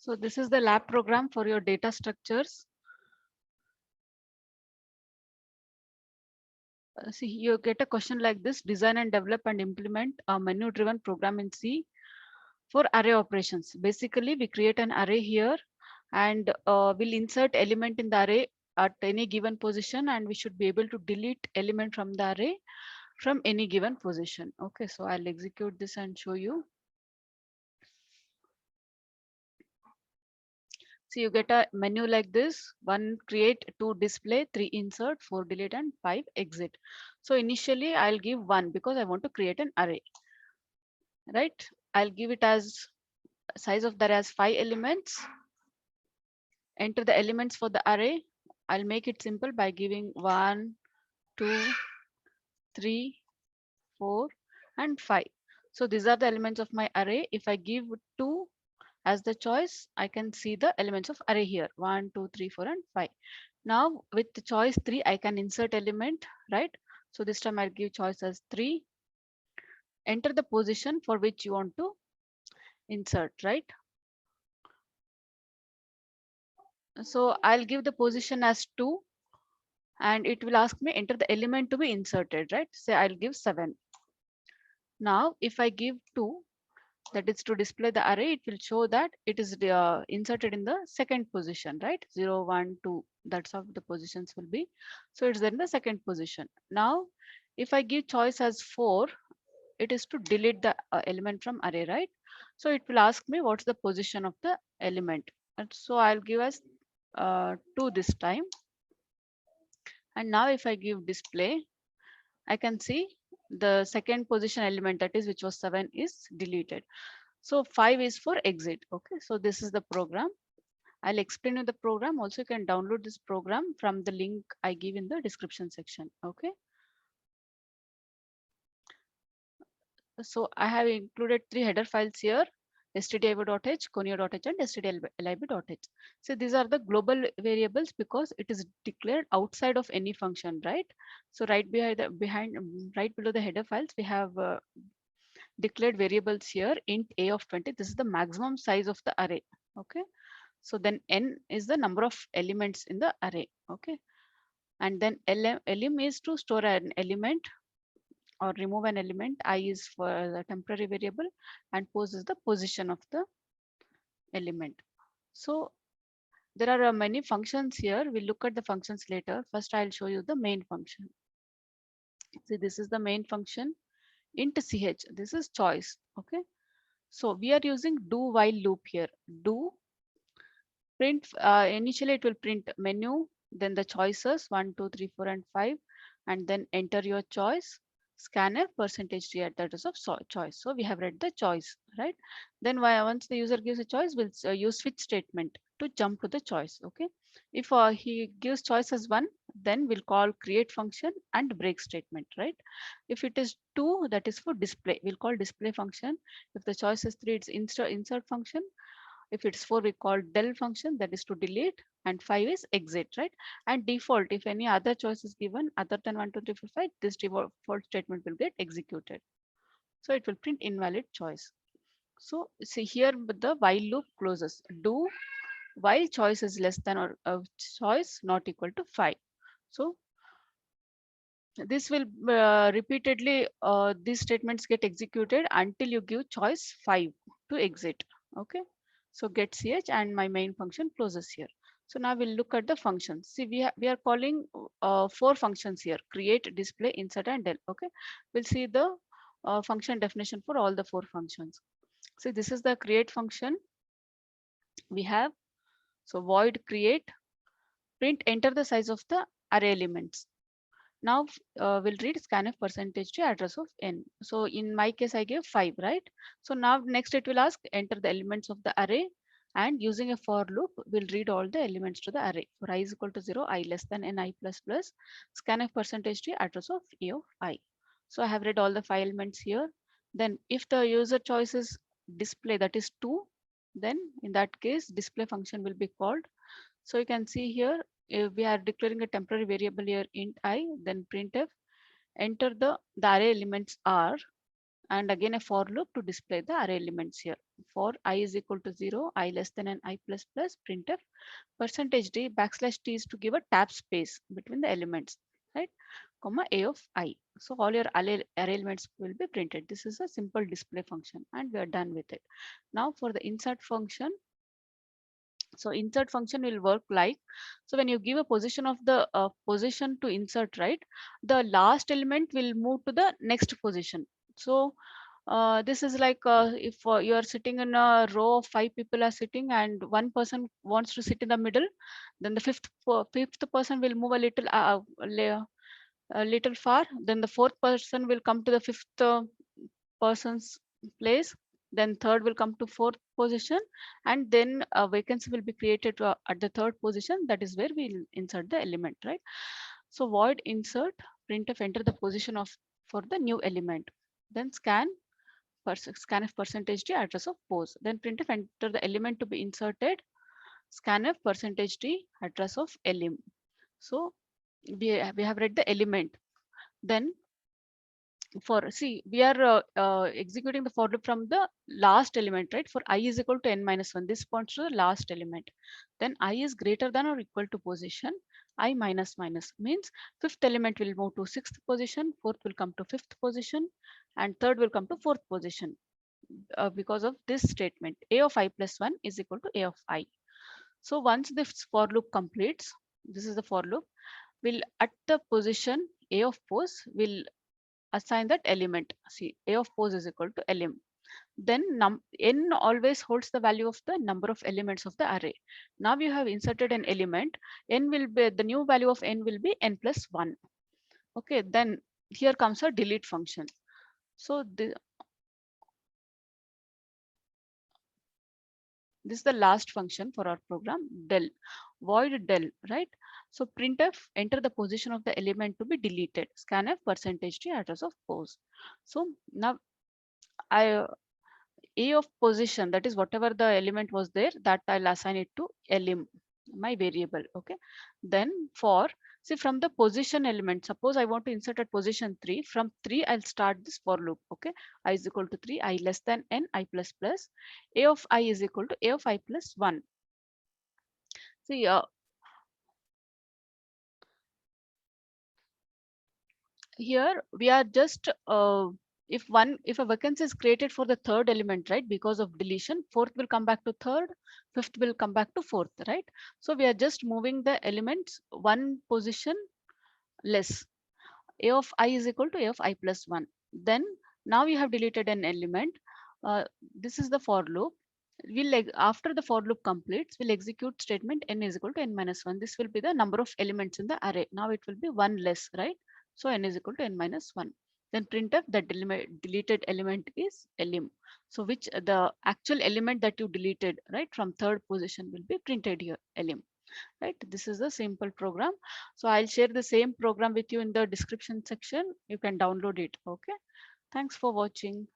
So this is the lab program for your data structures. See, you get a question like this: design and develop and implement a menu driven program in C for array operations. Basically, we create an array here and we'll insert element in the array at any given position, and we should be able to delete element from the array from any given position. Okay, so I'll execute this and show you. So you get a menu like this: 1 create, 2 display, 3 insert, 4 delete, and 5 exit. So initially I'll give 1 because I want to create an array, right? I'll give it as size of the array as 5 elements. Enter the elements for the array. I'll make it simple by giving 1, 2, 3, 4, and 5. So these are the elements of my array. If I give 2 as the choice, I can see the elements of array here: 1, 2, 3, 4, and 5. Now with the choice 3, I can insert element, right? So this time I'll give choice as 3. Enter the position for which you want to insert, right? So I'll give the position as 2 and it will ask me enter the element to be inserted, right? Say I'll give 7. Now if I give 2, that is to display the array, it will show that it is inserted in the second position, right? 0, 1, 2, that's how the positions will be. So it's in the second position. Now if I give choice as 4, it is to delete the element from array, right? So it will ask me what's the position of the element, and so I'll give as 2 this time. And now if I give display, I can see the second position element, that is which was 7, is deleted. So 5 is for exit. Okay, so this is the program. I'll explain you the program. Also, you can download this program from the link I give in the description section. Okay, so I have included 3 header files here: stdio.h, conio.h, and stdlib.h. So these are the global variables because it is declared outside of any function, right? So right right below the header files, we have declared variables here. Int a of 20, this is the maximum size of the array. Okay, so then n is the number of elements in the array. Okay, and then lim is to store an element or remove an element. I is for the temporary variable, and pos is the position of the element. So there are many functions here. We'll look at the functions later. First I'll show you the main function. See, this is the main function. Int ch, this is choice. Okay, so we are using do while loop here. Do print, initially it will print menu, then the choices 1, 2, 3, 4, and 5, and then enter your choice. Scanf %d at the address of choice. So we have read the choice, right? Then once the user gives a choice, we'll use switch statement to jump to the choice. Okay, if he gives choice as 1, then we'll call create function and break statement, right? If it is 2, that is for display, we'll call display function. If the choice is 3, it's insert function. If it's 4, we call del function, that is to delete, and 5 is exit, right? And default, if any other choice is given other than 1, 2, 3, 4, 5, this default statement will get executed. So it will print invalid choice. So see here the while loop closes. Do while choice is less than or choice not equal to 5. So this will repeatedly these statements get executed until you give choice 5 to exit. Okay, so get ch and my main function closes here. So now we'll look at the functions. See, we are calling 4 functions here: create, display, insert, and del. Okay, we'll see the function definition for all the 4 functions. See, this is the create function we have. So void create, print enter the size of the array elements. Now we'll read scanf % address of n. So in my case, I gave 5, right? So now next it will ask enter the elements of the array, and using a for loop, we'll read all the elements to the array. For I is equal to 0, I less than n, I plus plus, scanf % address of e of I. So I have read all the 5 elements here. Then if the user choice is display, that is 2, then in that case, display function will be called. So you can see here, if we are declaring a temporary variable here int I, then printf, enter the array elements are, and again a for loop to display the array elements here. For I is equal to 0, I less than an I plus plus, printf percentage d backslash t is to give a tab space between the elements, right? Comma a of I. So all your array elements will be printed. This is a simple display function and we are done with it. Now for the insert function. So insert function will work like, so when you give a position of the position to insert, right, the last element will move to the next position. So this is like if you are sitting in a row of 5 people are sitting and one person wants to sit in the middle, then the fifth person will move a little far, then the fourth person will come to the fifth person's place, then third will come to fourth position, and then a vacancy will be created at the third position. That is where we'll insert the element, right? So void insert, printf enter the position of for the new element, then scanf percentage d address of pose, then printf enter the element to be inserted, scanf percentage d address of elim. So we have read the element. Then for see we are executing the for loop from the last element, right? For I is equal to n minus 1, this points to the last element. Then I is greater than or equal to position I minus minus means fifth element will move to sixth position, fourth will come to fifth position, and third will come to fourth position. Because of this statement, a of I plus 1 is equal to a of I. So once this for loop completes, this is the for loop, will at the position a of pose will assign that element. See, a of pose is equal to elim. Then n always holds the value of the number of elements of the array. Now you have inserted an element, n will be, the new value of n will be n plus 1. Okay, then here comes a delete function. So this is the last function for our program, del, void del, right? So printf enter the position of the element to be deleted, scanf percentage d address of pose. So now I a of position, that is whatever the element was there, that I'll assign it to elim, my variable. Okay, then for, see, from the position element, suppose I want to insert at position 3, from 3 I'll start this for loop. Okay, I is equal to 3, I less than n, I plus plus, a of I is equal to a of I plus 1. See, here we are just if a vacancy is created for the third element, right, because of deletion, fourth will come back to third, fifth will come back to fourth, right? So we are just moving the elements one position less. A of I is equal to a of I plus 1. Then now you have deleted an element. This is the for loop. After the for loop completes, we'll execute statement n is equal to n minus 1. This will be the number of elements in the array. Now it will be one less, right? So n is equal to n minus 1. Then printf that deleted element is elim. So which the actual element that you deleted, right, from third position will be printed here, elim. Right, this is a simple program. So I'll share the same program with you in the description section. You can download it. Okay, thanks for watching.